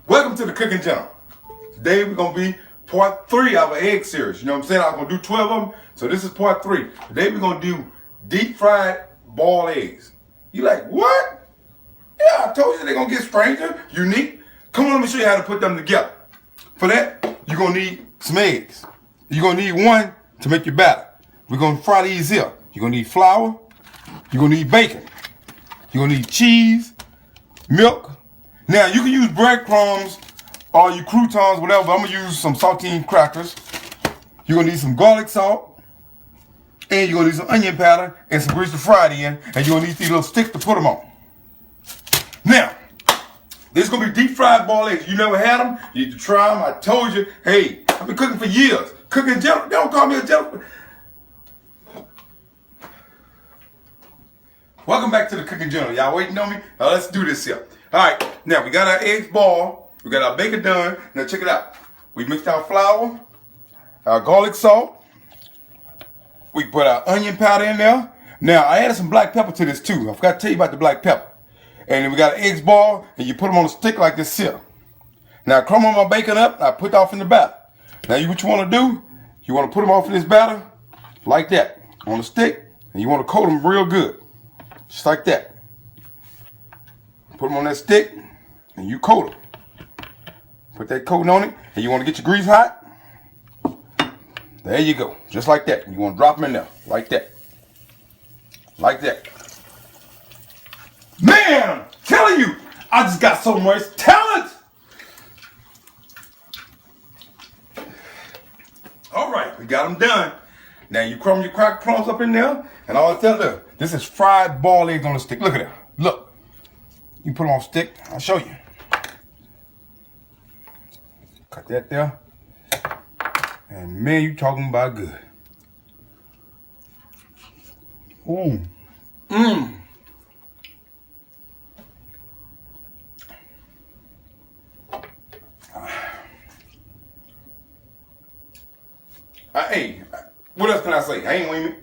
Welcome to the Cooking Channel. Today we're going to be part 3 of our egg series. You know what I'm saying? I'm going to do 12 of them. So this is part 3. Today we're going to do deep fried boiled eggs. You like, what? Yeah, I told you they're going to get stranger, unique. Come on, let me show you how to put them together. For that, you're going to need some eggs. You're going to need one to make your batter. We're going to fry these here. You're going to need flour. You're going to need bacon. You're going to need cheese, milk. Now, you can use breadcrumbs or your croutons, whatever, but I'm going to use some saltine crackers. You're going to need some garlic salt. And you're going to need some onion powder and some grease to fry it in. And you're going to need these little sticks to put them on. Now, this is going to be deep fried boiled eggs. You never had them? You need to try them. I told you, hey, I've been cooking for years. Cooking gentleman. They don't call me a gentleman. Welcome back to the Cooking Channel. Y'all waiting on me? Now let's do this here. Alright, now we got our eggs boiled. We got our bacon done. Now check it out. We mixed our flour, our garlic salt. We put our onion powder in there. Now I added some black pepper to this too. I forgot to tell you about the black pepper. And then we got our eggs boiled and you put them on a stick like this here. Now I crumble my bacon up. I put it off in the batter. Now what you want to do, you want to put them off in this batter like that on a stick. And you want to coat them real good. Just like that. Put them on that stick and you coat them. Put that coating on it and you want to get your grease hot. There you go. Just like that. You want to drop them in there. Like that. Like that. Man, I'm telling you, I just got so much talent. All right, we got them done. Now you crumble your cracked crumbs up in there and all that stuff. This is fried boiled eggs on a stick. Look at that. Look. You put them on a stick. I'll show you. Cut that there. And man, you talking about good. Ooh. Mmm. Hey, what else can I say? I ain't with me.